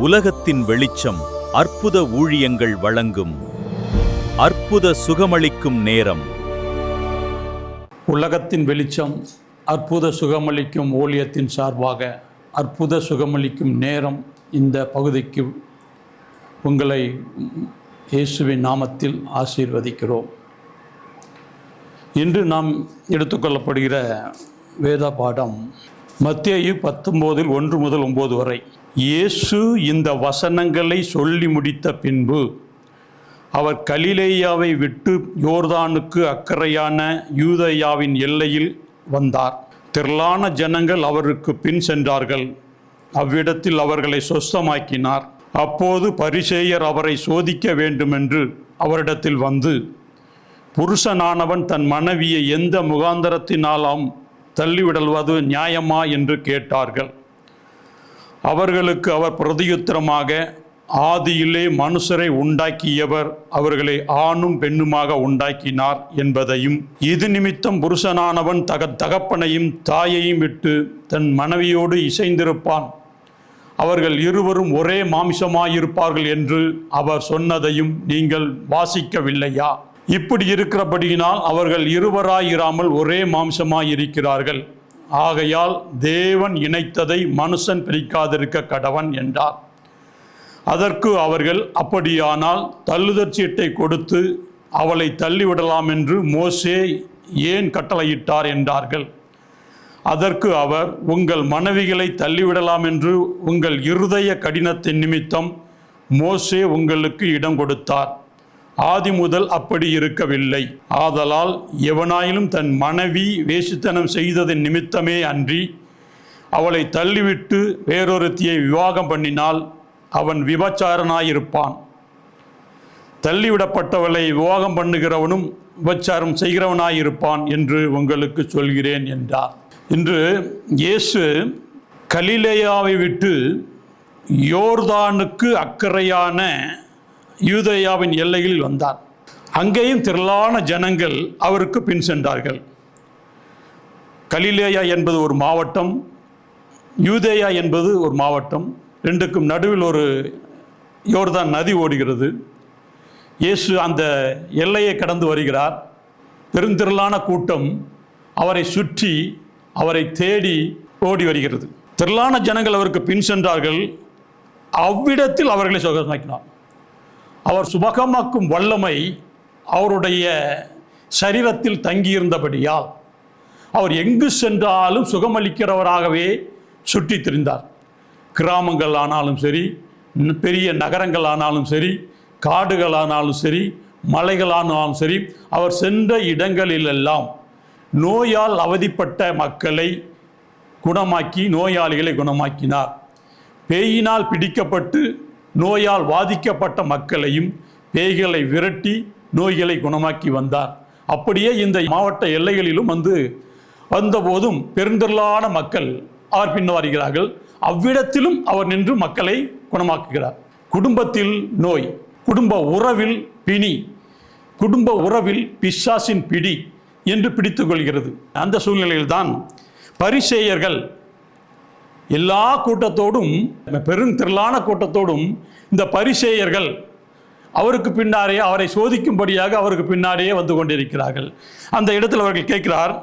உலகத்தின் வெளிச்சம் அற்புத ஊழியங்கள் வழங்கும் அற்புத சுகமளிக்கும் நேரம். உலகத்தின் வெளிச்சம் அற்புத சுகமளிக்கும் ஊழியத்தின் சார்பாக அற்புத சுகமளிக்கும் நேரம் இந்த பகுதிக்கு உங்களை இயேசுவின் நாமத்தில் ஆசீர்வதிக்கிறோம். இன்று நாம் எடுத்துக்கொள்ளப்படுகிற வேத பாடம் மத்தேயு 19:1-9 வரை. இயேசு இந்த வசனங்களை சொல்லி முடித்த பின்பு அவர் கலிலேயாவை விட்டு யோர்தானுக்கு அக்கறையான யூதேயாவின் எல்லையில் வந்தார். திரளான ஜனங்கள் அவருக்கு பின் சென்றார்கள். அவ்விடத்தில் அவர்களை சொஸ்தமாக்கினார். அப்போது பரிசேயர் அவரை சோதிக்க வேண்டுமென்று அவரிடத்தில் வந்து, புருஷனானவன் தன் மனைவியை எந்த முகாந்தரத்தினாலும் தள்ளிவிடல்வது நியாயமா என்று கேட்டார்கள். அவர்களுக்கு அவர் பிரதியுத்தரமாக, ஆதியிலே மனுஷரை உண்டாக்கியவர் அவர்களை ஆணும் பெண்ணுமாக உண்டாக்கினார் என்பதையும், இது நிமித்தம் புருஷனானவன் தகப்பனையும் தாயையும் விட்டு தன் மனைவியோடு இசைந்திருப்பான், அவர்கள் இருவரும் ஒரே மாமிசமாயிருப்பார்கள் என்று அவர் சொன்னதையும் நீங்கள் வாசிக்கவில்லையா? இப்படி இருக்கிறபடியினால் அவர்கள் இருவராயிராமல் ஒரே மாம்சமாயிருக்கிறார்கள். ஆகையால் தேவன் இணைத்ததை மனுஷன் பிரிக்காதிருக்க கடவன் என்றார். அதற்கு அவர்கள், அப்படியானால் தள்ளுதற் சீட்டை கொடுத்து அவளை தள்ளிவிடலாம் என்று மோசே ஏன் கட்டளையிட்டார் என்றார்கள். அதற்கு அவர், உங்கள் மனைவிகளை தள்ளிவிடலாம் என்று உங்கள் இருதய கடினத்தின் நிமித்தம் மோசே உங்களுக்கு இடம் கொடுத்தார். ஆதி முதல் அப்படி இருக்கவில்லை. ஆதலால் எவனாயிலும் தன் மனைவி வேசித்தனம் செய்ததன் நிமித்தமே அன்றி அவளை தள்ளிவிட்டு வேறொருத்தியை விவாகம் பண்ணினால் அவன் விபச்சாரனாயிருப்பான். தள்ளிவிடப்பட்டவளை விவாகம் பண்ணுகிறவனும் விபச்சாரம் செய்கிறவனாயிருப்பான் என்று உங்களுக்கு சொல்கிறேன் என்றார். இன்று இயேசு கலிலேயாவை விட்டு யோர்தானுக்கு அக்கறையான யூதேயாவின் எல்லைகளில் வந்தார். அங்கேயும் திரளான ஜனங்கள் அவருக்கு பின் சென்றார்கள். கலிலேயா என்பது ஒரு மாவட்டம், யூதேயா என்பது ஒரு மாவட்டம். ரெண்டுக்கும் நடுவில் ஒரு யோர்தான் நதி ஓடுகிறது. இயேசு அந்த எல்லையை கடந்து வருகிறார். பெருந்திரளான கூட்டம் அவரை சுற்றி அவரை தேடி ஓடி வருகிறது. திரளான ஜனங்கள் அவருக்கு பின் சென்றார்கள். அவ்விடத்தில் அவர்களை சுகமாக்கினார். அவர் சுபகமாக்கும் வல்லமை அவருடைய சரீரத்தில் தங்கியிருந்தபடியால் அவர் எங்கு சென்றாலும் சுகமளிக்கிறவராகவே சுற்றி திரிந்தார். கிராமங்கள் ஆனாலும் சரி, பெரிய நகரங்கள் ஆனாலும் சரி, காடுகளானாலும் சரி, மலைகளானாலும் சரி, அவர் சென்ற இடங்களிலெல்லாம் நோயால் அவதிப்பட்ட மக்களை குணமாக்கி நோயாளிகளை குணமாக்கினார். பேயினால் பிடிக்கப்பட்டு நோயால் பாதிக்கப்பட்ட மக்களையும் பேய்களை விரட்டி நோய்களை குணமாக்கி வந்தார். அப்படியே இந்த மாவட்ட எல்லைகளிலும் வந்தபோதும் பெருந்திரளான மக்கள் அவர் பின் வருகிறார்கள். அவ்விடத்திலும் அவர் நின்று மக்களை குணமாக்குகிறார். குடும்பத்தில் நோய், குடும்ப உறவில் பிணி, குடும்ப உறவில் பிசாசின் பிடி என்று பிடித்துக் கொள்கிறது. அந்த சூழ்நிலையில்தான் பரிசேயர்கள் எல்லா கூட்டத்தோடும், பெருந்திரளான கூட்டத்தோடும் இந்த பரிசேயர்கள் அவருக்கு பின்னாலே அவரை சோதிக்கும்படியாக அவருக்கு பின்னாடியே வந்து கொண்டிருக்கிறார்கள். அந்த இடத்தில் அவர்கள் கேட்கிறார்,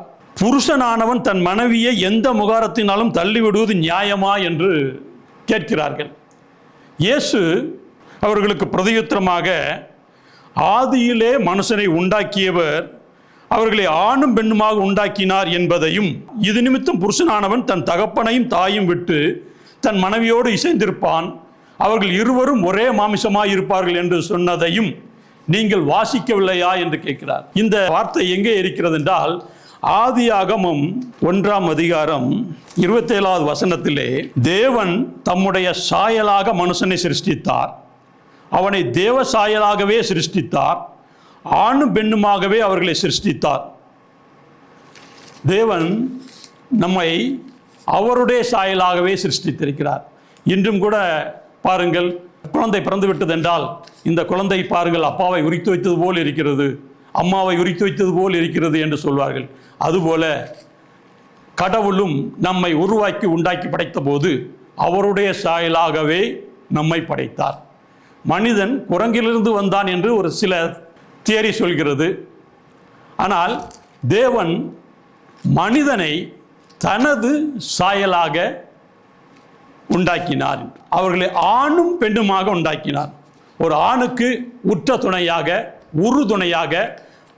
புருஷனானவன் தன் மனைவியை எந்த முகாரத்தினாலும் தள்ளிவிடுவது நியாயமா என்று கேட்கிறார்கள். இயேசு அவர்களுக்கு பிரதியுத்தரமாக, ஆதியிலே மனுஷனை உண்டாக்கியவர் அவர்களை ஆணும் பெண்ணுமாக உண்டாக்கினார் என்பதையும், இது நிமித்தம் புருஷனானவன் தன் தகப்பனையும் தாயும் விட்டு தன் மனைவியோடு இசைந்திருப்பான், அவர்கள் இருவரும் ஒரே மாமிசமாய் இருப்பார்கள் என்று சொன்னதையும் நீங்கள் வாசிக்கவில்லையா என்று கேட்கிறார். இந்த வார்த்தை எங்கே இருக்கிறது என்றால், ஆதியாகமம் 1ஆம் அதிகாரம் 27வது வசனத்திலே, தேவன் தம்முடைய சாயலாக மனுஷனை சிருஷ்டித்தார், அவனை தேவ சாயலாகவே சிருஷ்டித்தார், ஆணும் பெண்ணுமாகவே அவர்களை சிருஷ்டித்தார். தேவன் நம்மை அவருடைய சாயலாகவே சிருஷ்டித்திருக்கிறார். இன்றும் கூட பாருங்கள், குழந்தை பிறந்து விட்டது என்றால் இந்த குழந்தை பாருங்கள் அப்பாவை உரித்து வைத்தது போல் இருக்கிறது, அம்மாவை உரித்து வைத்தது போல் இருக்கிறது என்று சொல்வார்கள். அதுபோல கடவுளும் நம்மை உருவாக்கி உண்டாக்கி படைத்த போது அவருடைய சாயலாகவே நம்மை படைத்தார். மனிதன் குரங்கிலிருந்து வந்தான் என்று ஒரு சில தியரி சொல்கிறது. ஆனால் தேவன் மனிதனை தனது சாயலாக உண்டாக்கினார். அவர்களை ஆணும் பெண்ணுமாக உண்டாக்கினார். ஒரு ஆணுக்கு உற்ற துணையாக, உறுதுணையாக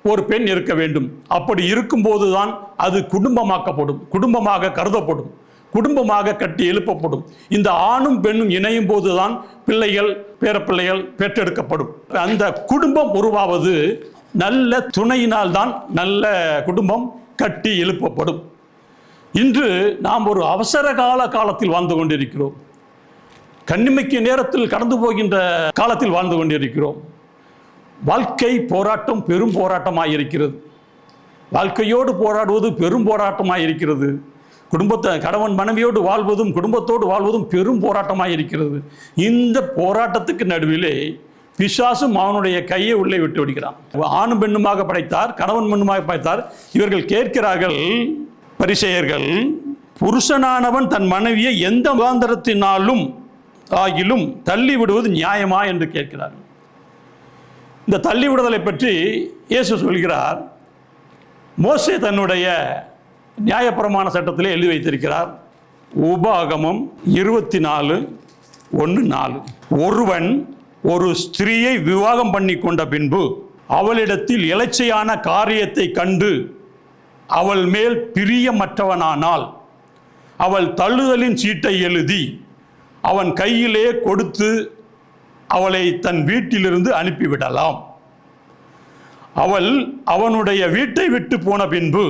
ஒரு பெண் இருக்க வேண்டும். அப்படி இருக்கும்போதுதான் அது குடும்பமாக்கப்படும், குடும்பமாக கருதப்படும், குடும்பமாக கட்டி எழுப்பப்படும். இந்த ஆணும் பெண்ணும் இணையும் போதுதான் பிள்ளைகள், பேரப்பிள்ளைகள் பெற்றெடுக்கப்படும். அந்த குடும்பம் உருவாவது நல்ல துணையினால் தான் நல்ல குடும்பம் கட்டி எழுப்பப்படும். இன்று நாம் ஒரு அவசர காலத்தில் வாழ்ந்து கொண்டிருக்கிறோம். கண்ணிமைக்கு நேரத்தில் கடந்து போகின்ற காலத்தில் வாழ்ந்து கொண்டிருக்கிறோம். வாழ்க்கை போராட்டம் பெரும் போராட்டமாக இருக்கிறது. வாழ்க்கையோடு போராடுவது பெரும் போராட்டமாக இருக்கிறது. குடும்பத்தை கணவன் மனைவியோடு வாழ்வதும் குடும்பத்தோடு வாழ்வதும் பெரும் போராட்டமாக இருக்கிறது. இந்த போராட்டத்துக்கு நடுவிலே பிசாசும் அவனுடைய கையை உள்ளே விட்டு விடுகிறான். ஆணும் பெண்ணுமாக படைத்தார், கணவன் பெண்ணுமாக படைத்தார். இவர்கள் கேட்கிறார்கள், பரிசேயர்கள், புருஷனானவன் தன் மனைவியை எந்த முகாந்திரத்தினாலும் ஆகிலும் தள்ளி விடுவது நியாயமா என்று கேட்கிறார்கள். இந்த தள்ளி விடுதலை பற்றி இயேசு சொல்கிறார். மோசே தன்னுடைய நியாயப்பிரமாண சட்டத்திலே எழுதி வைத்திருக்கிறார். உபாகமம் 24:1-4. ஒருவன் ஒரு ஸ்திரீயை விவாகம் பண்ணி கொண்ட பின்பு அவளிடத்தில் இலச்சையான காரியத்தை கண்டு அவள் மேல் பிரியமற்றவனானால் அவள் தள்ளுதலின் சீட்டை எழுதி அவன் கையிலே கொடுத்து அவளை தன் வீட்டிலிருந்து அனுப்பிவிடலாம். அவள் அவனுடைய வீட்டை விட்டு போன பின்பு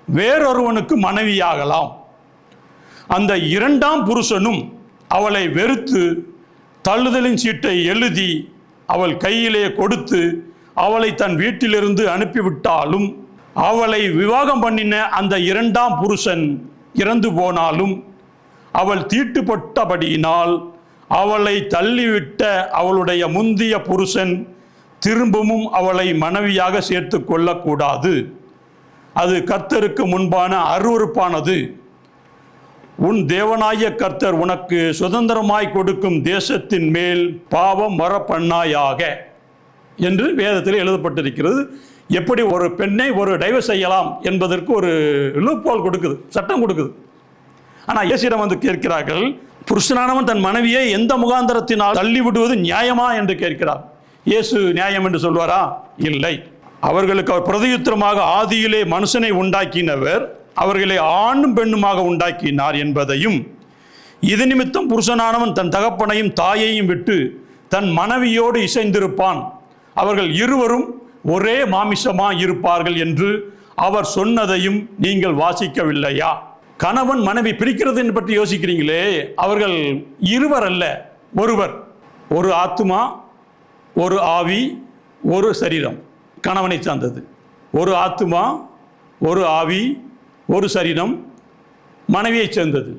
வேறொருவனுக்கு மனைவியாகலாம். அந்த இரண்டாம் புருஷனும் அவளை வெறுத்து தள்ளுதலின் சீட்டை எழுதி அவள் கையிலே கொடுத்து அவளை தன் வீட்டிலிருந்து அனுப்பிவிட்டாலும், அவளை விவாகம் பண்ணின அந்த இரண்டாம் புருஷன் இறந்து போனாலும், அவள் தீட்டுப்பட்டபடியினால் அவளை தள்ளிவிட்ட அவளுடைய முந்திய புருஷன் திரும்பவும் அவளை மனைவியாக சேர்த்து கொள்ளக்கூடாது. அது கர்த்தருக்கு முன்பான அருவருப்பானது. உன் தேவனாய கர்த்தர் உனக்கு சுதந்திரமாய் கொடுக்கும் தேசத்தின் மேல் பாவம் வரப்பண்ணாயாக என்று வேதத்தில் எழுதப்பட்டிருக்கிறது. எப்படி ஒரு பெண்ணை ஒரு டைவர்ஸ் செய்யலாம் என்பதற்கு ஒரு லூப்போல் கொடுக்குது, சட்டம் கொடுக்குது. ஆனால் இயேசுவிடம் வந்து கேட்கிறார்கள், புருஷனானவன் தன் மனைவியை எந்த முகாந்திரத்தினால் தள்ளி விடுவது நியாயமா என்று கேட்கிறார். இயேசு நியாயம் என்று சொல்வாரா? இல்லை. அவர்களுக்கு அவர் பிரதியுத்தரமாக, ஆதியிலே மனுஷனை உண்டாக்கினவர் அவர்களை ஆணும் பெண்ணுமாக உண்டாக்கினார் என்பதையும், இது நிமித்தம் புருஷனானவன் தன் தகப்பனையும் தாயையும் விட்டு தன் மனைவியோடு இசைந்திருப்பான், அவர்கள் இருவரும் ஒரே மாமிசமாய் இருப்பார்கள் என்று அவர் சொன்னதையும் நீங்கள் வாசிக்கவில்லையா? கணவன் மனைவி பிரிக்கிறது பற்றி யோசிக்கிறீங்களே, அவர்கள் இருவர் அல்ல, ஒருவர். ஒரு ஆத்துமா, ஒரு ஆவி, ஒரு சரீரம். கணவனை சார்ந்தது. ஒரு ஆத்துமா, ஒரு ஆவி, ஒரு சரீரம் மனைவியை சேர்ந்தது.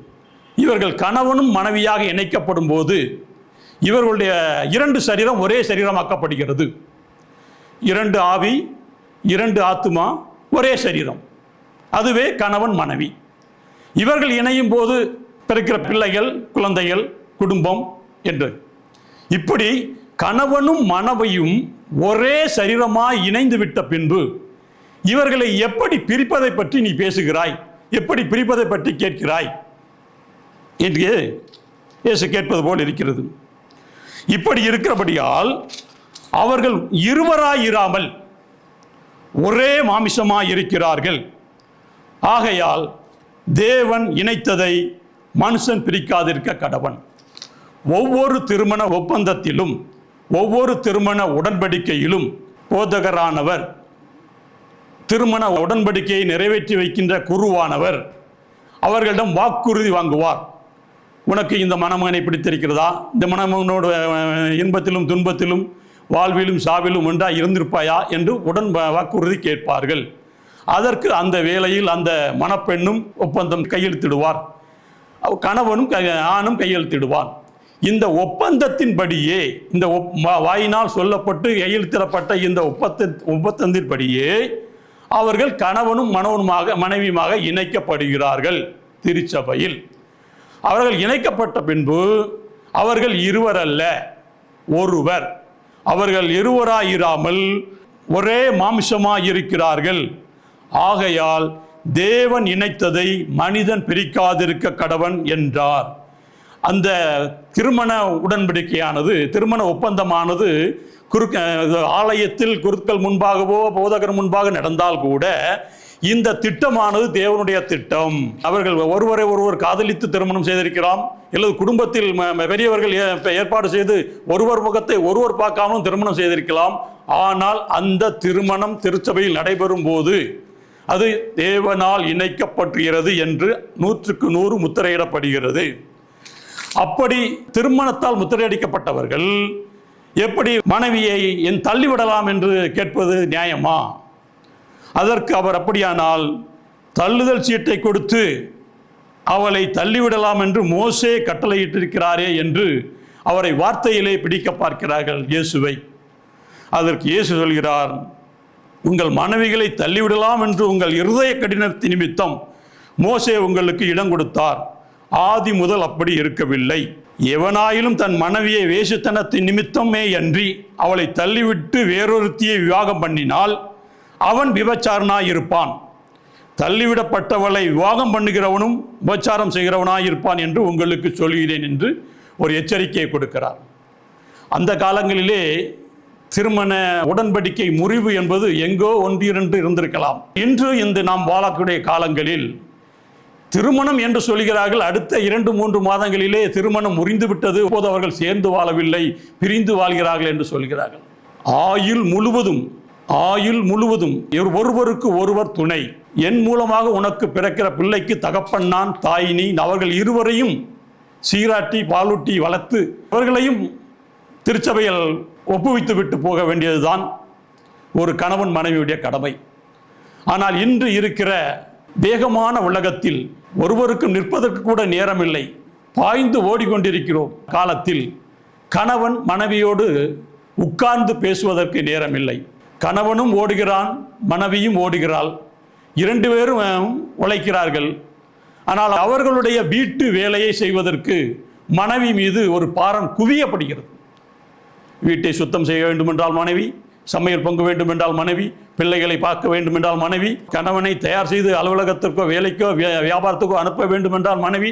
இவர்கள் கணவனும் மனைவியாக இணைக்கப்படும் போது இவர்களுடைய இரண்டு சரீரம் ஒரே சரீரமாக்கப்படுகிறது. இரண்டு ஆவி, இரண்டு ஆத்துமா, ஒரே சரீரம். அதுவே கணவன் மனைவி. இவர்கள் இணையும் போது பிறக்கிற பிள்ளைகள், குழந்தைகள், குடும்பம் என்று. இப்படி கணவனும் மனைவியும் ஒரே சரீரமாய் இணைந்து விட்ட பின்பு இவர்களை எப்படி பிரிப்பதை பற்றி நீ பேசுகிறாய், எப்படி பிரிப்பதை பற்றி கேட்கிறாய் என்று இயேசு கேட்பது போல் இருக்கிறது. இப்படி இருக்கிறபடியால் அவர்கள் இருவராயிராமல் ஒரே மாமிசமாய் இருக்கிறார்கள். ஆகையால் தேவன் இணைத்ததை மனுஷன் பிரிக்காதிருக்க கடவன். ஒவ்வொரு திருமண ஒப்பந்தத்திலும் ஒவ்வொரு திருமண உடன்படிக்கையிலும் போதகரானவர், திருமண உடன்படிக்கையை நிறைவேற்றி வைக்கின்ற குருவானவர் அவர்களிடம் வாக்குறுதி வாங்குவார். உனக்கு இந்த மணமகனை பிடித்திருக்கிறதா? இந்த மணமகனோட இன்பத்திலும் துன்பத்திலும் வாழ்விலும் சாவிலும் ஒன்றாக இருந்திருப்பாயா என்று வாக்குறுதி கேட்பார்கள். அதற்கு அந்த வேளையில் அந்த மணப்பெண்ணும் ஒப்பந்தம் கையெழுத்திடுவார், கணவனும் ஆணும் கையெழுத்திடுவார். இந்த ஒப்பந்தத்தின்படியே, இந்த வாயினால் சொல்லப்பட்டு கையெழுத்திடப்பட்ட இந்த ஒப்பந்தத்தின்படியே அவர்கள் கணவனும் மனைவியுமாக இணைக்கப்படுகிறார்கள். திருச்சபையில் அவர்கள் இணைக்கப்பட்ட பின்பு அவர்கள் இருவர் அல்ல, ஒருவர். அவர்கள் இருவராயிராமல் ஒரே மாம்சமாயிருக்கிறார்கள். ஆகையால் தேவன் இணைத்ததை மனிதன் பிரிக்காதிருக்க கடவன் என்றார். அந்த திருமண உடன்படிக்கையானது, திருமண ஒப்பந்தமானது ஆலயத்தில் குருக்கள் முன்பாகவோ போதகர் முன்பாக நடந்தால் கூட இந்த திட்டமானது தேவனுடைய திட்டம். அவர்கள் ஒருவரை ஒருவர் காதலித்து திருமணம் செய்திருக்கலாம், அல்லது குடும்பத்தில் பெரியவர்கள் ஏற்பாடு செய்து ஒருவர் முகத்தை ஒருவர் பார்க்காமலும் திருமணம் செய்திருக்கலாம். ஆனால் அந்த திருமணம் திருச்சபையில் நடைபெறும் போது அது தேவனால் இணைக்கப்பட்டுகிறது என்று 100க்கு 100 முத்திரையிடப்படுகிறது. அப்படி திருமணத்தால் முத்திரையடிக்கப்பட்டவர்கள் எப்படி மனைவியை தள்ளிவிடலாம் என்று கேட்பது நியாயமா? அதற்கு அவர் அப்படியானால் தள்ளுதல் சீட்டை கொடுத்து அவளை தள்ளிவிடலாம் என்று மோசே கட்டளையிட்டிருக்கிறாரே என்று அவரை வார்த்தையிலே பிடிக்க பார்க்கிறார்கள் இயேசுவை. அதற்கு இயேசு சொல்கிறார், உங்கள் மனைவிகளை தள்ளிவிடலாம் என்று உங்கள் இருதய கடினத்தின் நிமித்தம் மோசே உங்களுக்கு இடம் கொடுத்தார். ஆதி முதல் அப்படி இருக்கவில்லை. எவனாயிலும் தன் மனைவியை வேசித்தனத்தின் நிமித்தமே அன்றி அவளை தள்ளிவிட்டு வேறொருத்தியை விவாகம் பண்ணினால் அவன் விபச்சாரனாயிருப்பான். தள்ளிவிடப்பட்டவளை விவாகம் பண்ணுகிறவனும் விபச்சாரம் செய்கிறவனாயிருப்பான் என்று உங்களுக்கு சொல்கிறேன் என்று ஒரு எச்சரிக்கையை கொடுக்கிறார். அந்த காலங்களிலே திருமண உடன்படிக்கை முறிவு என்பது எங்கோ ஒன்றிரண்டு இருந்திருக்கலாம். இன்று இந்த நாம் வாழக்கூடிய காலங்களில் திருமணம் என்று சொல்கிறார்கள், அடுத்த 2-3 மாதங்களிலே திருமணம் முறிந்து விட்டது, இப்போது அவர்கள் சேர்ந்து வாழவில்லை, பிரிந்து வாழ்கிறார்கள் என்று சொல்கிறார்கள். ஆயுள் முழுவதும் ஒருவருக்கு ஒருவர் துணை. என் மூலமாக உனக்கு பிறக்கிற பிள்ளைக்கு தகப்பன் நான், தாய் நீ. அவர்கள் இருவரையும் சீராட்டி பாலூட்டி வளர்த்து அவர்களையும் திருச்சபையில் ஒப்புவித்து விட்டு போக வேண்டியதுதான் ஒரு கணவன் மனைவியுடைய கடமை. ஆனால் இன்று இருக்கிற வேகமான உலகத்தில் ஒருவருக்கு நிற்பதற்கு கூட நேரமில்லை, பாய்ந்து ஓடிக்கொண்டிருக்கிறோம் காலத்தில் கணவன் மனைவியோடு உட்கார்ந்து பேசுவதற்கு நேரமில்லை. கணவனும் ஓடுகிறான், மனைவியும் ஓடுகிறாள், 2 பேரும் உழைக்கிறார்கள். ஆனால் அவர்களுடைய வீட்டு வேலையை செய்வதற்கு மனைவி மீது ஒரு பாரம் குவியப்படுகிறது. வீட்டை சுத்தம் செய்ய வேண்டுமென்றால் மனைவி, சமையல் பங்கு வேண்டுமென்றால் மனைவி, பிள்ளைகளை பார்க்க வேண்டுமென்றால் மனைவி, கணவனை தயார் செய்து அலுவலகத்திற்கோ வேலைக்கோ வியாபாரத்துக்கோ அனுப்ப வேண்டுமென்றால் மனைவி.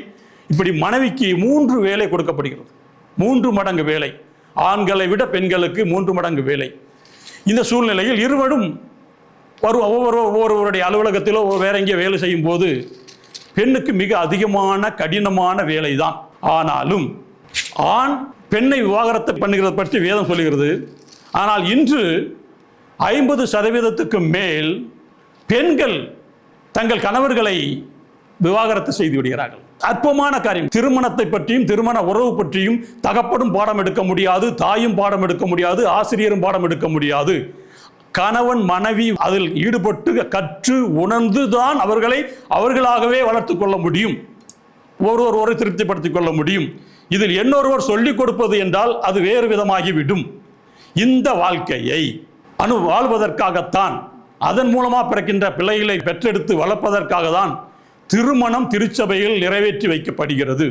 இப்படி மனைவிக்கு 3 வேலை கொடுக்கப்படுகிறது, 3 மடங்கு வேலை. ஆண்களை விட பெண்களுக்கு 3 மடங்கு வேலை. இந்த சூழ்நிலையில் இருவரும் ஒவ்வொருவருடைய அலுவலகத்திலோ வேற எங்கே வேலை செய்யும் போது பெண்ணுக்கு மிக அதிகமான கடினமான வேலை தான். ஆனாலும் ஆண் பெண்ணை விவாகரத்து பண்ணுகிறது பற்றி வேதம் சொல்லுகிறது. ஆனால் இன்று 50% மேல் பெண்கள் தங்கள் கணவர்களை விவாகரத்து செய்து விடுகிறார்கள். அற்பமான காரியம். திருமணத்தை பற்றியும் திருமண உறவு பற்றியும் தகப்பனும் பாடம் எடுக்க முடியாது, தாயும் பாடம் எடுக்க முடியாது, ஆசிரியரும் பாடம் எடுக்க முடியாது. கணவன் மனைவி அதில் ஈடுபட்டு கற்று உணர்ந்துதான் அவர்களாகவே வளர்த்து கொள்ள முடியும், ஒருவரை திருப்திப்படுத்திக் கொள்ள முடியும். இதில் இன்னொருவர் சொல்லிக் கொடுப்பது என்றால் அது வேறு விதமாகிவிடும். இந்த வாழ்க்கையை வாழ்வதற்காகத்தான், அதன் மூலமாக பிறக்கின்ற பிள்ளைகளை பெற்றெடுத்து வளர்ப்பதற்காக தான் திருமணம் திருச்சபையில் நிறைவேற்றி வைக்கப்படுகிறது.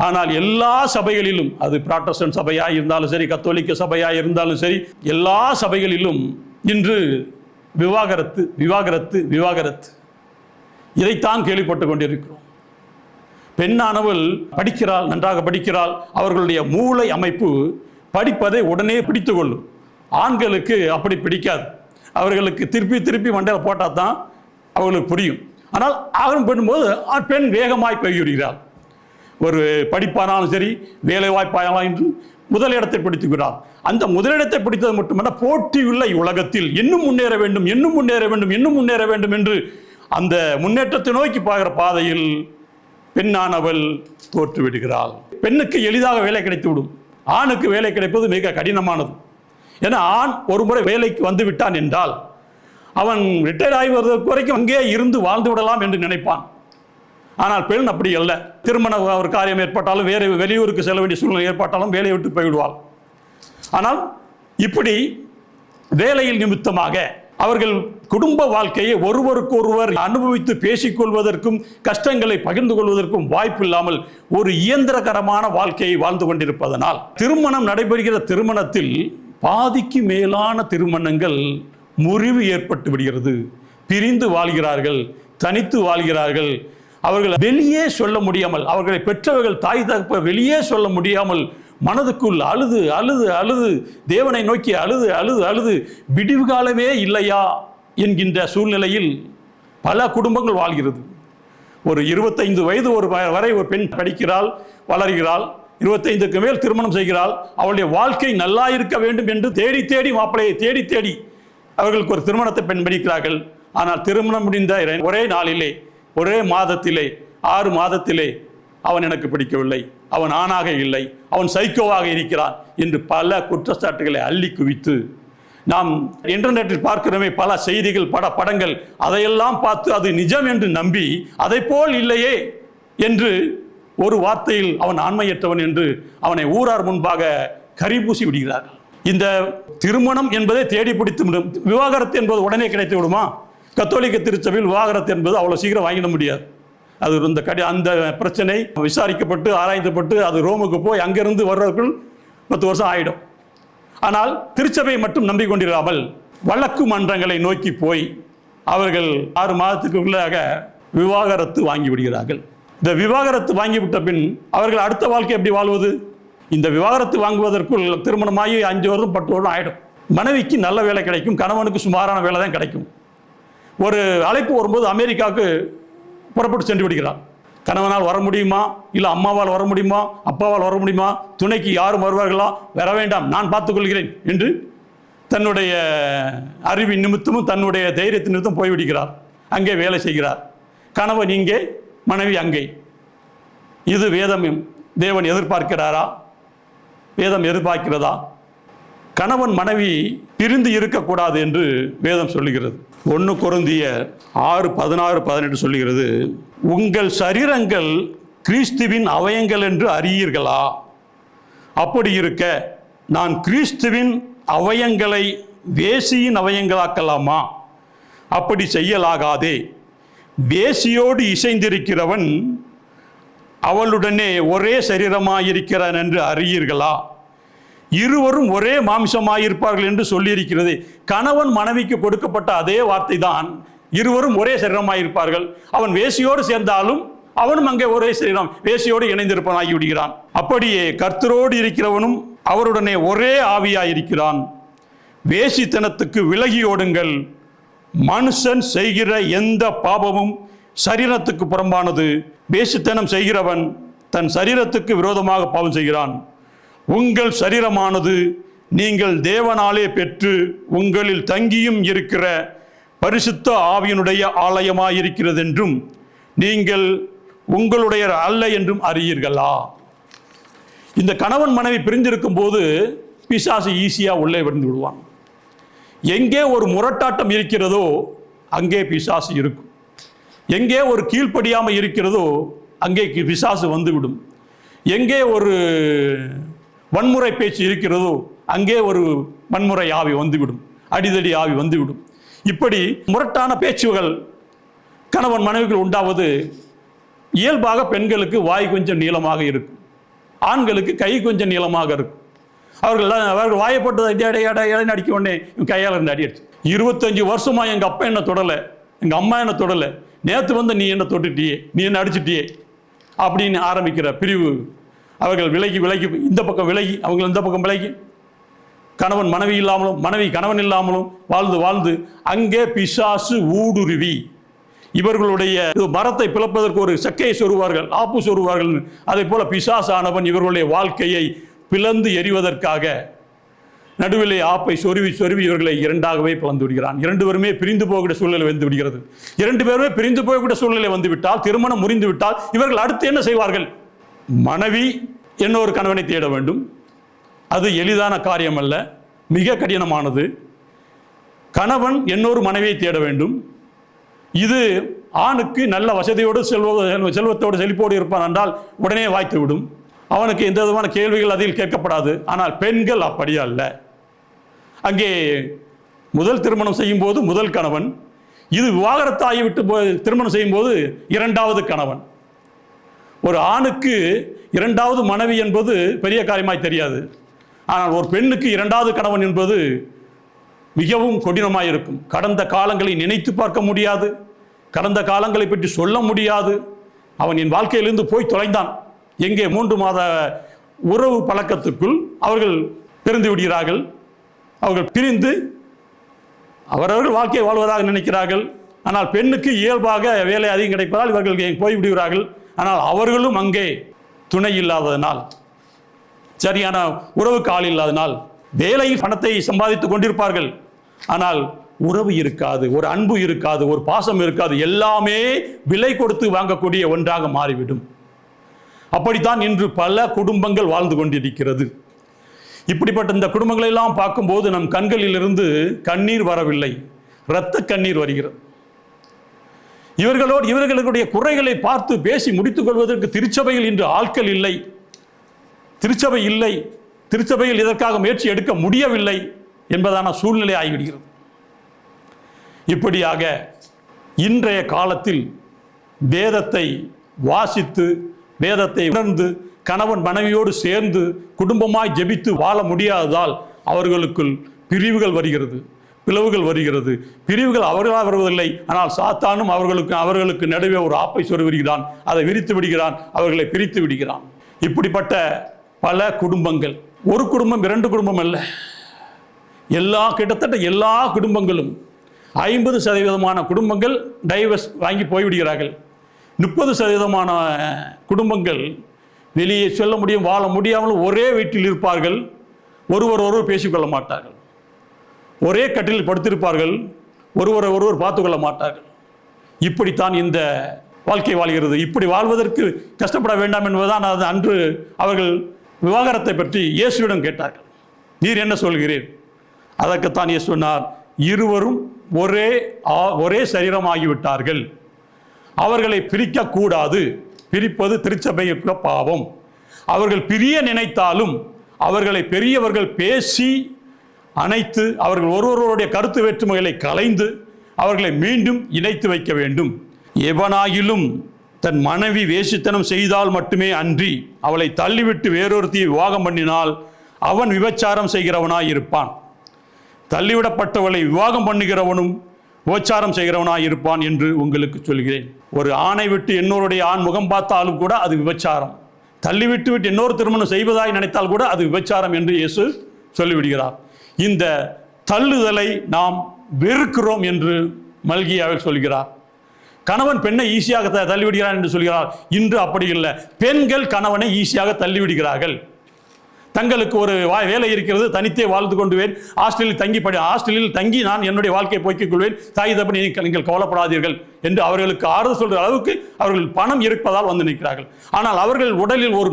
ஆனால் எல்லா சபைகளிலும், அது புராட்டஸ்டன்ட் சபையாக இருந்தாலும் சரி, கத்தோலிக்க சபையாக இருந்தாலும் சரி, எல்லா சபைகளிலும் இன்று விவாகரத்து விவாகரத்து விவாகரத்து இதைத்தான் கேள்விப்பட்டு கொண்டிருக்கிறோம். பெண்ணானவள் படிக்கிறாள், நன்றாக படிக்கிறாள், அவர்களுடைய மூளை அமைப்பு படிப்பதை உடனே பிடித்து கொள்ளும். ஆண்களுக்கு அப்படி பிடிக்காது. அவர்களுக்கு திருப்பி திருப்பி மண்டையில் போட்டால் தான் அவர்களுக்கு புரியும். ஆனால் ஆகும் பண்ணும்போது பெண் வேகமாய் போய்விடுகிறாள். ஒரு படிப்பானாலும் சரி, வேலை வாய்ப்பானாலும் என்று முதலிடத்தை பிடித்துக்கிறார். அந்த முதலிடத்தை பிடித்தது மட்டுமல்ல, போட்டியுள்ள உலகத்தில் இன்னும் முன்னேற வேண்டும், இன்னும் முன்னேற வேண்டும், இன்னும் முன்னேற வேண்டும் என்று அந்த முன்னேற்றத்தை நோக்கி பார்க்கிற பாதையில் பெண்ணானவள் தோற்று விடுகிறாள். பெண்ணுக்கு எளிதாக வேலை கிடைத்துவிடும், ஆணுக்கு வேலை கிடைப்பது மிக கடினமானது. ஏன்னா ஆண் ஒரு முறை வேலைக்கு வந்து விட்டான் என்றால் அவன் ரிட்டையர் ஆகி வருவதற்கு வரைக்கும் அங்கே இருந்து வாழ்ந்து விடலாம் என்று நினைப்பான். ஆனால் பெண் அப்படி அல்ல. திருமண ஒரு காரியம் ஏற்பட்டாலும், வேறு வெளியூருக்கு செல்ல வேண்டிய சூழ்நிலை ஏற்பட்டாலும் வேலையை விட்டு போய்விடுவாள். ஆனால் இப்படி வேலையில் நிமித்தமாக அவர்கள் குடும்ப வாழ்க்கையை ஒருவருக்கொருவர் அனுபவித்து பேசிக்கொள்வதற்கும் கஷ்டங்களை பகிர்ந்து கொள்வதற்கும் வாய்ப்பு இல்லாமல் ஒரு இயந்திரகரமான வாழ்க்கையை வாழ்ந்து கொண்டிருப்பதனால் திருமணம் நடைபெறுகிற திருமணத்தில் பாதிக்கு மேலான திருமணங்கள் முறிவு ஏற்பட்டு விடுகிறது. பிரிந்து வாழ்கிறார்கள், தனித்து வாழ்கிறார்கள். அவர்கள் வெளியே சொல்ல முடியாமல், அவர்களை பெற்றவர்கள் தாய் தகப்ப வெளியே சொல்ல முடியாமல் மனதுக்குள் அழுது அழுது அழுது தேவனை நோக்கி அழுது அழுது அழுது விடிவு காலமே இல்லையா என்கின்ற சூழ்நிலையில் பல குடும்பங்கள் வாழ்கிறது. ஒரு 25 வயது வரை ஒரு பெண் படிக்கிறாள், வளர்கிறாள். 25க்கு மேல் திருமணம் செய்கிறாள். அவளுடைய வாழ்க்கை நல்லா இருக்க வேண்டும் என்று தேடி தேடி மாப்பிள்ளையை தேடி தேடி அவர்களுக்கு ஒரு திருமணத்தை பெண் படிக்கிறார்கள். ஆனால் திருமணம் முடிந்த ஒரே நாளிலே, ஒரே மாதத்திலே, 6 மாதத்திலே அவன் எனக்கு பிடிக்கவில்லை, அவன் ஆணாக இல்லை, அவன் சைக்கோவாக இருக்கிறான் என்று பல குற்றச்சாட்டுகளை அள்ளி குவித்து நாம் இன்டர்நெட்டில் பார்க்கிறோமே பல செய்திகள், படங்கள், அதையெல்லாம் பார்த்து அது நிஜம் என்று நம்பி அதை போல் இல்லையே என்று ஒரு வார்த்தையில் அவன் ஆண்மையற்றவன் என்று அவனை ஊரார் முன்பாக கரிபூசி விடுகிறார்கள். இந்த திருமணம் என்பதை தேடி பிடித்து விடும். விவாகரத்து என்பது உடனே கிடைத்து விடுமா? கத்தோலிக்க திருச்சபையில் விவாகரத்து என்பது அவ்வளோ சீக்கிரம் வாங்கிட முடியாது. அது அந்த பிரச்சனை விசாரிக்கப்பட்டு ஆராய்ந்தப்பட்டு அது ரோமுக்கு போய் அங்கிருந்து வர்றதுக்குள் 10 வருஷம் ஆகிடும். ஆனால் திருச்சபையை மட்டும் நம்பிக்கொண்டிராமல் வழக்கு மன்றங்களை நோக்கி போய் அவர்கள் 6 மாதத்துக்குள்ளாக விவாகரத்து வாங்கி விடுகிறார்கள். இந்த விவாகரத்து வாங்கிவிட்ட பின் அவர்கள் அடுத்த வாழ்க்கை எப்படி வாழ்வது? இந்த விவாகரத்து வாங்குவதற்குள் திருமணமாகி 5 வருடம் 10 வருடம் ஆகிடும். மனைவிக்கு நல்ல வேலை கிடைக்கும், கணவனுக்கு சுமாரான வேலை தான் கிடைக்கும். ஒரு அழைப்பு வரும்போது அமெரிக்காவுக்கு புறப்பட்டு சென்று விடுகிறார். கணவனால் வர முடியுமா, இல்லை அம்மாவால் வர முடியுமா, அப்பாவால் வர முடியுமா, துணைக்கு யாரும் வருவார்களா, வர வேண்டாம் நான் பார்த்துக்கொள்கிறேன் என்று தன்னுடைய அறிவின் நிமித்தமும் தன்னுடைய தைரியத்தின் நிமித்தம் போய்விடுகிறார். அங்கே வேலை செய்கிறார். கணவன் இங்கே, மனைவி அங்கே. இது வேதம் தேவன் எதிர்பார்க்கிறாரா? வேதம் எதிர்பார்க்கிறதா? கணவன் மனைவி பிரிந்து இருக்கக்கூடாது என்று வேதம் சொல்லுகிறது. 1 கொரிந்தியர் 6:16-18 சொல்லுகிறது, உங்கள் சரீரங்கள் கிறிஸ்துவின் அவயங்கள் என்று அறியீர்களா? அப்படி இருக்க நான் கிறிஸ்துவின் அவயங்களை வேசியின் அவயங்களாக்கலாமா? அப்படி செய்யலாகாதே. வேசியோடு இசைந்திருக்கிறவன் அவளுடனே ஒரே சரீரமாயிருக்கிறான் என்று அறியீர்களா? இருவரும் ஒரே மாம்சமாயிருப்பார்கள் என்று சொல்லியிருக்கிறது. கணவன் மனைவிக்கு கொடுக்கப்பட்ட அதே வார்த்தை தான், இருவரும் ஒரே சரீரமாயிருப்பார்கள். அவன் வேசியோடு சேர்ந்தாலும் அவனும் அங்கே ஒரே சரீரம், வேசியோடு இணைந்திருப்பனாகி விடுகிறான். அப்படியே கர்த்தரோடு இருக்கிறவனும் அவருடனே ஒரே ஆவியாயிருக்கிறான். வேசித்தனத்துக்கு விலகி ஓடுங்கள். மனுஷன் செய்கிற எந்த பாவமும் சரீரத்துக்கு புறம்பானது. வேசித்தனம் செய்கிறவன் தன் சரீரத்துக்கு விரோதமாக பாவம் செய்கிறான். உங்கள் சரீரமானது நீங்கள் தேவனாலே பெற்று உங்களில் தங்கியும் இருக்கிற பரிசுத்த ஆவியினுடைய ஆலயமாயிருக்கிறது என்றும் நீங்கள் உங்களுடைய அல்ல என்றும் அறியீர்களா? இந்த கணவன் மனைவி பிரிந்திருக்கும் போது பிசாசு ஈஸியாக உள்ளே விழுந்து விடுவான். எங்கே ஒரு முரட்டாட்டம் இருக்கிறதோ அங்கே பிசாசு இருக்கும். எங்கே ஒரு கீழ்ப்படியாமல் இருக்கிறதோ அங்கே பிசாசு வந்துவிடும். எங்கே ஒரு வன்முறை பேச்சு இருக்கிறதோ அங்கே ஒரு வன்முறை ஆவி வந்துவிடும், அடிதடி ஆவி வந்துவிடும். இப்படி முரட்டான பேச்சுகள் கணவன் மனைவிகள் உண்டாவது இயல்பாக பெண்களுக்கு வாய் கொஞ்சம் நீளமாக இருக்கும், ஆண்களுக்கு கை கொஞ்சம் நீளமாக இருக்கும். அவர்கள் வாயப்பட்டதை இடைன்னு அடிக்க உடனே கையால் இருந்து அடி அடிச்சு. 25 வருஷமா எங்கள் அப்பா என்ன தொடலை, எங்கள் அம்மா என்ன தொடலை, நேற்று வந்து நீ என்ன தொட்டுட்டியே, நீ என்ன அடிச்சிட்டியே அப்படின்னு ஆரம்பிக்கிற பிரிவு. அவர்கள் விலகி இந்த பக்கம் விலகி அவங்க இந்த பக்கம் விலகி கணவன் மனைவி இல்லாமலும் மனைவி கணவன் இல்லாமலும் வாழ்ந்து அங்கே பிசாசு ஊடுருவி இவர்களுடைய மரத்தை பிளப்பதற்கு ஒரு சக்கையை சொருவார்கள், ஆப்பு சொருவார்கள். அதே போல பிசாசானவன் இவர்களுடைய வாழ்க்கையை பிளந்து எறிவதற்காக நடுவிலே ஆப்பை சொருவி இவர்களை 2ஆகவே பிளந்து விடுகிறான். 2 பேருமே பிரிந்து போகக்கூடிய சூழ்நிலை வந்து விடுகிறது. 2 பேருமே பிரிந்து போகக்கூடிய சூழ்நிலை வந்து விட்டால், திருமணம் முறிந்து விட்டால் இவர்கள் அடுத்து என்ன செய்வார்கள்? மனைவி இன்னொரு கணவனை தேட வேண்டும். அது எளிதான காரியம் அல்ல, மிக கடினமானது. கணவன் இன்னொரு மனைவியை தேட வேண்டும். இது ஆணுக்கு நல்ல வசதியோடு செல்வத்தோடு செழிப்போடு இருப்பான் என்றால் உடனே வாய்த்து விடும். அவனுக்கு எந்த விதமான கேள்விகள் அதில் கேட்கப்படாது. ஆனால் பெண்கள் அப்படி அல்ல. அங்கே முதல் திருமணம் செய்யும் போது முதல் கணவன், இது விவாகரத்தாகி விட்டு திருமணம் செய்யும் போது இரண்டாவது கணவன். ஒரு ஆணுக்கு இரண்டாவது மனைவி என்பது பெரிய காரியமாய் தெரியாது. ஆனால் ஒரு பெண்ணுக்கு இரண்டாவது கணவன் என்பது மிகவும் கொடினமாய் இருக்கும். கடந்த காலங்களை நினைத்து பார்க்க முடியாது, கடந்த காலங்களை பற்றி சொல்ல முடியாது. அவன் என் வாழ்க்கையிலிருந்து போய் தொலைந்தான். எங்கே 3 மாத உறவு பழக்கத்துக்குள் அவர்கள் பிரிந்து விடுகிறார்கள். அவர்கள் பிரிந்து அவரவர்கள் வாழ்க்கையை வாழ்வதாக நினைக்கிறார்கள். ஆனால் பெண்ணுக்கு இயல்பாக வேலை அதிகம் கிடைப்பதால் இவர்கள் போய்விடுகிறார்கள். ஆனால் அவர்களும் அங்கே துணை இல்லாததனால், சரியான உறவுக்கு ஆள் இல்லாதனால், வேலையில் பணத்தை சம்பாதித்துக் கொண்டிருப்பார்கள். ஆனால் உறவு இருக்காது, ஒரு அன்பு இருக்காது, ஒரு பாசம் இருக்காது. எல்லாமே விலை கொடுத்து வாங்கக்கூடிய ஒன்றாக மாறிவிடும். அப்படித்தான் இன்று பல குடும்பங்கள் வாழ்ந்து கொண்டிருக்கிறது. இப்படிப்பட்ட இந்த குடும்பங்களை எல்லாம் பார்க்கும்போது நம் கண்களிலிருந்து கண்ணீர் வரவில்லை, இரத்த கண்ணீர் வருகிறது. இவர்களுடைய குறைகளை பார்த்து பேசி முடித்துக் கொள்வதற்கு திருச்சபையில் இன்று ஆட்கள் இல்லை, திருச்சபை இல்லை, திருச்சபையில் இதற்காக முயற்சி எடுக்க முடியவில்லை என்பதான சூழ்நிலை ஆகிவிடுகிறது. இப்படியாக இன்றைய காலத்தில் வேதத்தை வாசித்து வேதத்தை உணர்ந்து கணவன் மனைவியோடு சேர்ந்து குடும்பமாய் ஜெபித்து வாழ முடியாததால் அவர்களுக்குள் பிரிவுகள் வருகிறது, பிளவுகள் வருகிறது. பிரிவுகள் அவர்களாக வருவதில்லை, ஆனால் சாத்தானும் அவர்களுக்கு நடுவே ஒரு ஆப்பை சொருகிறான், அதை விரித்து விடுகிறான், அவர்களை பிரித்து விடுகிறான். இப்படிப்பட்ட பல குடும்பங்கள், ஒரு குடும்பம் 2 குடும்பம் அல்ல, கிட்டத்தட்ட எல்லா குடும்பங்களும் 50% குடும்பங்கள் டைவர்ஸ் வாங்கி போய்விடுகிறார்கள். 30% குடும்பங்கள் வெளியே சொல்ல முடியும், வாழ முடியாமல் ஒரே வீட்டில் இருப்பார்கள், ஒருவர் பேசிக்கொள்ள மாட்டார்கள், ஒரே கட்டில் படுத்திருப்பார்கள், ஒருவர் பார்த்துக்கொள்ள மாட்டார்கள். இப்படித்தான் இந்த வாழ்க்கை வாழ்கிறது. இப்படி வாழ்வதற்கு கஷ்டப்பட வேண்டாம் என்பதுதான் அது. அன்று அவர்கள் விவாகரத்தை பற்றி இயேசுவிடம் கேட்டார்கள், நீர் என்ன சொல்கிறீர்? அதற்குத்தான் இயேசு சொன்னார், இருவரும் ஒரே சரீரமாகிவிட்டார்கள், அவர்களை பிரிக்கக்கூடாது, பிரிப்பது திருச்சபைக்கு பாவம். அவர்கள் பிரிய நினைத்தாலும் அவர்களை பெரியவர்கள் பேசி அணைத்து அவர்கள் ஒருவருடைய கருத்து வேற்றுமைகளை கலைந்து அவர்களை மீண்டும் இணைத்து வைக்க வேண்டும். எவனாயிலும் தன் மனைவி வேசித்தனம் செய்தால் மட்டுமே அன்றி அவளை தள்ளிவிட்டு வேறொருத்தியை விவாகம் பண்ணினால் அவன் விபச்சாரம் செய்கிறவனாய் இருப்பான். தள்ளிவிடப்பட்டவளை விவாகம் பண்ணுகிறவனும் விபச்சாரம் செய்கிறவனாய் இருப்பான் என்று உங்களுக்கு சொல்கிறேன். ஒரு ஆணை விட்டு இன்னொருடைய ஆண் முகம் பார்த்தாலும் கூட அது விபச்சாரம். தள்ளிவிட்டு இன்னொரு திருமணம் செய்வதாய் நினைத்தால் கூட அது விபச்சாரம் என்று இயேசு சொல்லிவிடுகிறார். இந்த தள்ளுதலை நாம் வெறுக்கிறோம் என்று மல்கி அவர் சொல்கிறார். கணவன் பெண்ணை ஈஸியாக தள்ளிவிடுகிறார் என்று சொல்கிறார். இன்று அப்படி இல்லை, பெண்கள் கணவனை ஈஸியாக தள்ளிவிடுகிறார்கள். தங்களுக்கு ஒரு வேலை இருக்கிறது, தனித்தே வாழ்ந்து கொண்டுவேன், ஹாஸ்டலில் தங்கி நான் என்னுடைய வாழ்க்கையை போக்கிக் கொள்வேன், தாய் தப்ப நீங்கள் கவலைப்படாதீர்கள் என்று அவர்களுக்கு ஆறுதல் சொல்கிற அளவுக்கு அவர்கள் பணம் இருப்பதால் வந்து நிற்கிறார்கள். ஆனால் அவர்கள் உடலில் ஒரு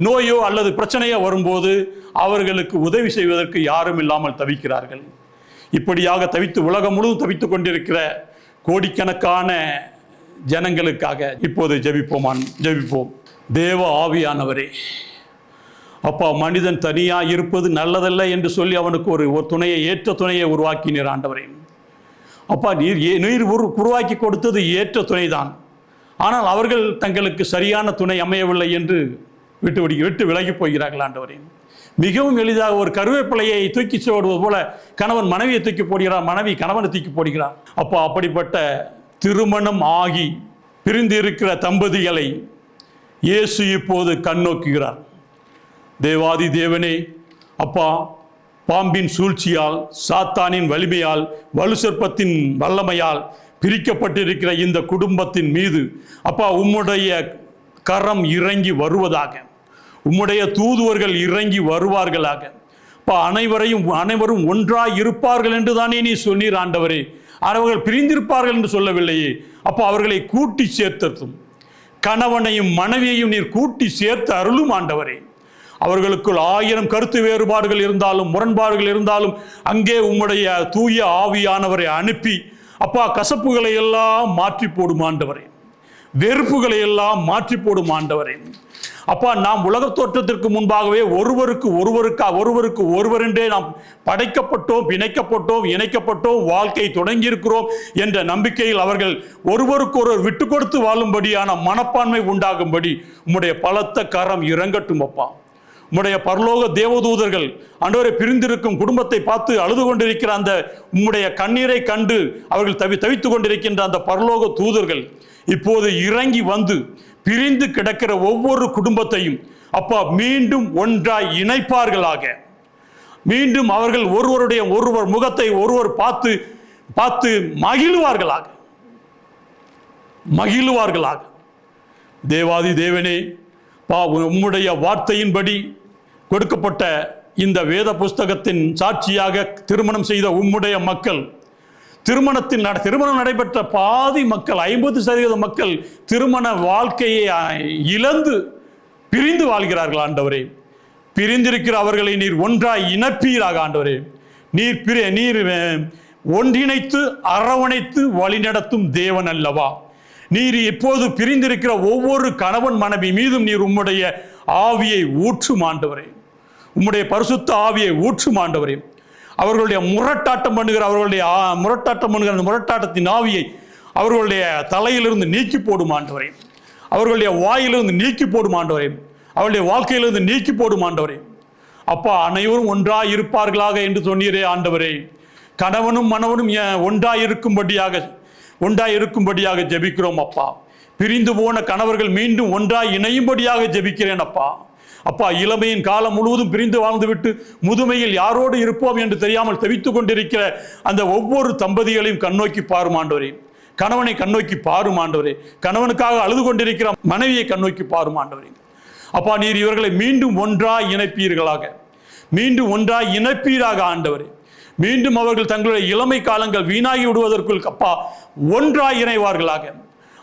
நோயோ அல்லது பிரச்சனையோ வரும்போது அவர்களுக்கு உதவி செய்வதற்கு யாரும் இல்லாமல் தவிக்கிறார்கள். இப்படியாக தவித்து உலகம் முழுவதும் தவித்துக் கொண்டிருக்கிற கோடிக்கணக்கான ஜனங்களுக்காக இப்போது ஜெபிப்போம். தேவ ஆவியானவரே, அப்பா, மனிதன் தனியாக இருப்பது நல்லதல்ல என்று சொல்லி அவனுக்கு ஒரு துணையை, ஏற்ற துணையை உருவாக்கினீர் ஆண்டவரே. அப்பா, நீர் உருவாக்கி கொடுத்தது ஏற்ற துணைதான். ஆனால் அவர்கள் தங்களுக்கு சரியான துணை அமையவில்லை என்று விட்டு விலகி போகிறார்கள் ஆண்டவரே. மிகவும் எளிதாக ஒரு கருவேப்பிலையை தூக்கி போடுவது போல கணவன் மனைவியை தூக்கி போடுகிறார், மனைவி கணவனை தூக்கி போடுகிறார். அப்பா, அப்படிப்பட்ட திருமணம் ஆகி பிரிந்து இருக்கிற தம்பதிகளை இயேசு இப்போது கண்ணோக்குகிறார். தேவாதி தேவனே, அப்பா, பாம்பின் சூழ்ச்சியால், சாத்தானின் வலிமையால், வலுசற்பத்தின் வல்லமையால் பிரிக்கப்பட்டிருக்கிற இந்த குடும்பத்தின் மீது அப்பா உம்முடைய கரம் இறங்கி வருவதாக, உம்முடைய தூதுவர்கள் இறங்கி வருவார்களாக. அப்பா, அனைவரும் ஒன்றாய் இருப்பார்கள் என்று தானே நீ சொன்னீர் ஆண்டவரே. அவர்கள் பிரிந்திருப்பார்கள் என்று சொல்லவில்லையே. அப்பா, அவர்களை கூட்டி சேர்த்தும் கணவனையும் மனைவியையும் நீர் கூட்டி சேர்த்து அருளும் ஆண்டவரே. அவர்களுக்குள் 1000 கருத்து வேறுபாடுகள் இருந்தாலும், முரண்பாடுகள் இருந்தாலும் அங்கே உம்முடைய தூய ஆவியானவரை அனுப்பி அப்பா கசப்புகளை எல்லாம் மாற்றி போடும் ஆண்டவரே, வெறுப்புகளை எல்லாம் மாற்றி போடும் ஆண்டவரே. அப்பா, நாம் உலக தோற்றத்திற்கு முன்பாகவே ஒருவருக்கு ஒருவரென்றே நாம் படைக்கப்பட்டோம், பிணைக்கப்பட்டோம், இணைக்கப்பட்டோம், வாழ்க்கை தொடங்கி இருக்கிறோம் என்ற நம்பிக்கையில் அவர்கள் ஒருவருக்கு ஒருவர் விட்டு கொடுத்து வாழும்படியான மனப்பான்மை உண்டாகும்படி உம்முடைய பலத்த கரம் இறங்கட்டும் அப்பா. உம்முடைய பரலோக தேவதூதர்கள் ஆண்டவரை பிரிந்திருக்கும் குடும்பத்தை பார்த்து அழுது கொண்டிருக்கிற அந்த உம்முடைய கண்ணீரை கண்டு அவர்கள் தவித்துக் கொண்டிருக்கின்ற அந்த பரலோக தூதர்கள் இப்போது இறங்கி வந்து பிரிந்து கிடக்கிற ஒவ்வொரு குடும்பத்தையும் அப்பா மீண்டும் ஒன்றாய் இணைப்பார்களாக. மீண்டும் அவர்கள் ஒருவர் முகத்தை ஒருவர் பார்த்து மகிழுவார்களாக. தேவாதி தேவனே, உம்முடைய வார்த்தையின்படி கொடுக்கப்பட்ட இந்த வேத புஸ்தகத்தின் சாட்சியாக திருமணம் செய்த உம்முடைய மக்கள், திருமணம் நடைபெற்ற பாதி மக்கள், 50% மக்கள் திருமண வாழ்க்கையை இழந்து பிரிந்து வாழ்கிறார்கள். ஆண்டவரே, பிரிந்திருக்கிற அவர்களை நீர் ஒன்றாய் இணைப்பீராக. ஆண்டவரே, நீர் ஒன்றிணைத்து அரவணைத்து வழிநடத்தும் தேவன் அல்லவா? நீர் எப்போது பிரிந்திருக்கிற ஒவ்வொரு கணவன் மனைவி மீதும் நீர் உம்முடைய ஆவியை ஊற்றும் ஆண்டவரே. உம்முடைய பரிசுத்த ஆவியை ஊற்றும் ஆண்டவரே. அவர்களுடைய முரட்டாட்டம் பண்ணுகிற அந்த முரட்டாட்டத்தின் ஆவியை அவர்களுடைய தலையிலிருந்து நீக்கி போடும் ஆண்டவரே. அவர்களுடைய வாயிலிருந்து நீக்கி போடும் ஆண்டவரே. அவருடைய வாழ்க்கையிலிருந்து நீக்கி போடும் ஆண்டவரே. அப்பா, அனைவரும் ஒன்றாய் இருப்பார்களாக என்று சொன்னீரே ஆண்டவரே. கணவனும் மனவனும் ஒன்றாய் இருக்கும்படியாக ஜெபிக்கிறோம் அப்பா. பிரிந்து போன கணவர்கள் மீண்டும் ஒன்றாய் இணையும்படியாக ஜெபிக்கிறேன் அப்பா. அப்பா, இளமையின் காலம் முழுவதும் பிரிந்து வாழ்ந்துவிட்டு முதுமையில் யாரோடு இருப்போம் என்று தெரியாமல் தவித்துக் கொண்டிருக்கிற அந்த ஒவ்வொரு தம்பதிகளையும் கண்ணோக்கி பாரும் ஆண்டவரே. கணவனை கண்ணோக்கி பாரும் ஆண்டவரே. கணவனுக்காக அழுது கொண்டிருக்கிற மனைவியை கண்ணோக்கி பாரும் ஆண்டவரே. அப்பா, நீர் இவர்களை மீண்டும் ஒன்றாய் இணைப்பீராக ஆண்டவரே. மீண்டும் அவர்கள் தங்களுடைய இளமை காலங்கள் வீணாகி விடுவதற்குள் அப்பா ஒன்றாய் இணைவார்களாக.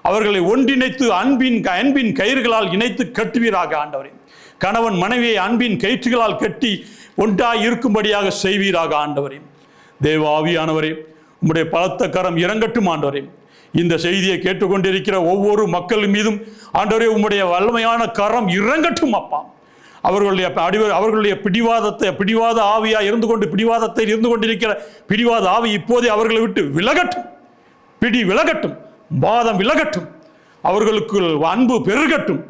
அவர்களை ஒன்றிணைத்து அன்பின் கயிறுகளால் இணைத்து கட்டுவீராக ஆண்டவரே. கணவன் மனைவியை அன்பின் கயிற்றுகளால் கட்டி ஒன்றாய் இருக்கும்படியாக செய்வீராக ஆண்டவரே. தேவ ஆவியானவரே, உம்முடைய பலத்த கரம் இறங்கட்டும் ஆண்டவரே. இந்த செய்தியை கேட்டுக்கொண்டிருக்கிற ஒவ்வொரு மக்கள் மீதும் ஆண்டவரே உம்முடைய வல்லமையான கரம் இறங்கட்டும் அப்பா. அவர்களுடைய பிடிவாத ஆவியா பிடிவாதத்தில் இருந்து கொண்டிருக்கிற பிடிவாத ஆவி இப்போதே அவர்களை விட்டு விலகட்டும். பிடி விலகட்டும், வாதம் விலகட்டும், அவர்களுக்கு அன்பு பெருகட்டும்,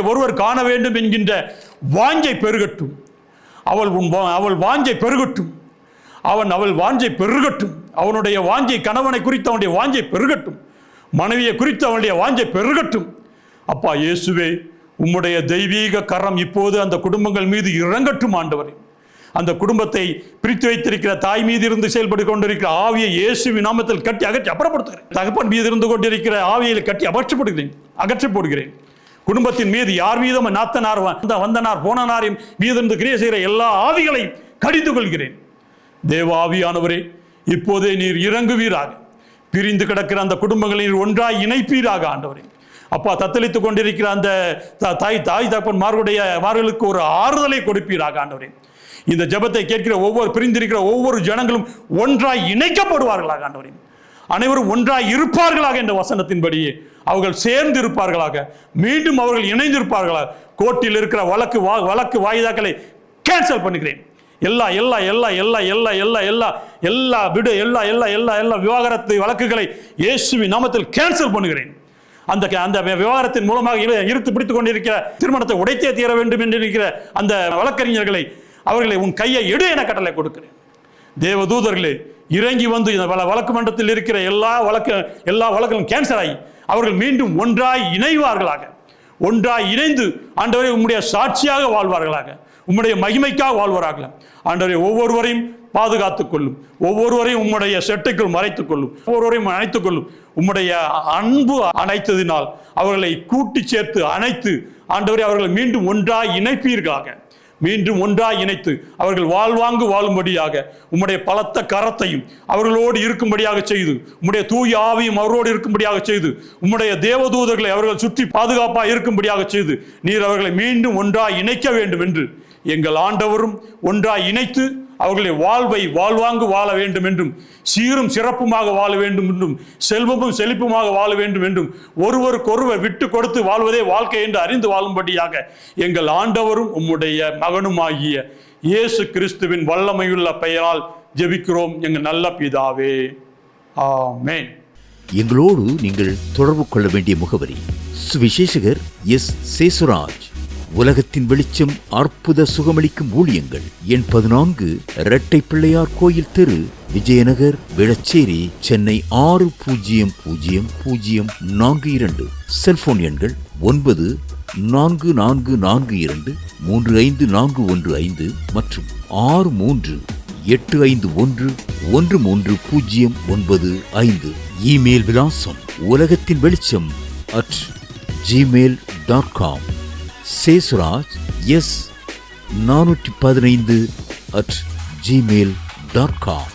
ஒருவர் காண வேண்டும் என்கின்ற வாஞ்சை பெருகட்டும். அவள் வாஞ்சை பெருகட்டும், அவள் வாஞ்சை பெருகட்டும். அவனுடைய வாஞ்சை, கணவனை குறித்து அவனுடைய வாஞ்சை பெருகட்டும், மனைவியை குறித்து அவனுடைய வாஞ்சை பெருகட்டும். அப்பா இயேசுவே, உம்முடைய தெய்வீக கரம் இப்போது அந்த குடும்பங்கள் மீது இறங்கட்டும் ஆண்டவரே. அந்த குடும்பத்தை பிரித்து வைத்திருக்கிற தாய் மீது இருந்து செயல்பட்டு கொண்டிருக்கிற ஆவியை இயேசுவின் நாமத்தில் கட்டி அகற்றி அப்புறப்படுத்துகிறேன். தகப்பன் மீது இருந்து கொண்டிருக்கிற ஆவியை கட்டி அகற்றி போடுகிறேன். குடும்பத்தின் மீது யார் மீதும் நாத்தனார் வந்தனார் போனனார் மீது இருந்து கிரியை செய்கிற எல்லா ஆவிகளையும் கடித்து கொள்கிறேன். தேவ ஆவியானவரே, இப்போதே நீர் இறங்குவீராக. பிரிந்து கிடக்கிற அந்த குடும்பங்களை ஒன்றாய் இணைப்பீராக ஆண்டவரே. அப்பா, தத்தளித்துக் கொண்டிருக்கிற அந்த தாய் தகப்பன்மார்களுக்கு ஒரு ஆறுதலை கொடுப்பீராக ஆண்டவரே. இந்த ஜெபத்தை கேட்கிற பிரிந்திருக்கிற ஒவ்வொரு ஜனங்களும் ஒன்றாய் இணைக்கப்படுவார்களாக ஆண்டவரே. அனைவரும் ஒன்றாய் இருப்பார்களாக என்ற வசனத்தின்படியே அவர்கள் சேர்ந்து இருப்பார்களாக, மீண்டும் அவர்கள் இணைந்திருப்பார்களாக. கோர்ட்டில் இருக்கிற வழக்கு வாய்தாக்களை கேன்சல் பண்ணுகிறேன். எல்லா விவாகரத்து வழக்குகளை இயேசுவின் நாமத்தில் கேன்சல் பண்ணுகிறேன். அந்த விவாகரத்தின் மூலமாக இழுத்து பிடித்துக் கொண்டிருக்கிற திருமணத்தை உடைத்தே தீர வேண்டும் என்று இருக்கிற அந்த வழக்கறிஞர்களை அவர்களை உன் கையை எடு என கட்டளை கொடுக்கிறேன். தேவதூதர்களே, இறங்கி வந்து இந்த வழக்கு மன்றத்தில் இருக்கிற எல்லா வழக்குகளும் கேன்சல் ஆகி அவர்கள் மீண்டும் ஒன்றாய் இணைவார்களாக. ஒன்றாய் இணைந்து ஆண்டவரே உம்முடைய சாட்சியாக வாழ்வார்களாக, உம்முடைய மகிமைக்காக வாழ்வார்களாக. ஆண்டவரே, ஒவ்வொருவரையும் பாதுகாத்துக் கொள்ளும், ஒவ்வொருவரையும் உம்முடைய செட்டைக்குள் மறைத்துக் கொள்ளும், ஒவ்வொருவரையும் அணைத்துக் கொள்ளும். உம்முடைய அன்பு அணைத்ததினால் அவர்களை கூட்டி சேர்த்து அணைத்து ஆண்டவரே அவர்களை மீண்டும் ஒன்றாய் இணைப்பீர்களாக. மீண்டும் ஒன்றாய் இணைத்து அவர்கள் வாழ்வாங்கு வாழும்படியாக உம்முடைய பலத்த கரத்தையும் அவர்களோடு இருக்கும்படியாக செய்து, உம்முடைய தூய ஆவியும் அவர்களோடு இருக்கும்படியாக செய்து, உம்முடைய தேவதூதர்களை அவர்கள் சுற்றி பாதுகாப்பாக இருக்கும்படியாக செய்து நீர் அவர்களை மீண்டும் ஒன்றாய் இணைக்க வேண்டும் என்று எங்கள் ஆண்டவரும் ஒன்றாய் இணைத்து அவர்களுடைய வாழ்வை வாழ்வாங்கு வாழ வேண்டும் என்றும், சீரும் சிறப்புமாக வாழ வேண்டும் என்றும், செல்வமும் செழிப்புமாக வாழ வேண்டும் என்றும், ஒருவருக்கொருவர் விட்டு கொடுத்து வாழ்வதே வாழ்க்கை என்று அறிந்து வாழும்படியாக எங்கள் ஆண்டவரும் உம்முடைய மகனுமாகிய இயேசு கிறிஸ்துவின் வல்லமையுள்ள பெயரால் ஜெபிக்கிறோம் எங்கள் நல்ல பிதாவே, ஆமென். எங்களோடு நீங்கள் தொடர்பு கொள்ள வேண்டிய முகவரி: சுவிசேஷகர் எஸ். சேசுராஜ், உலகத்தின் வெளிச்சம் அற்புத சுகமளிக்கும் ஊழியங்கள், எண் 14, இரட்டை பிள்ளையார் கோயில் தெரு, விஜயநகர், விளச்சேரி, சென்னை 600042. செல்போன் எண்கள் 9442354115 மற்றும் 6385113095. இமெயில் விலாசம் உலகத்தின் வெளிச்சம் @gmail.com. Sesuraj S 415 @gmail.com.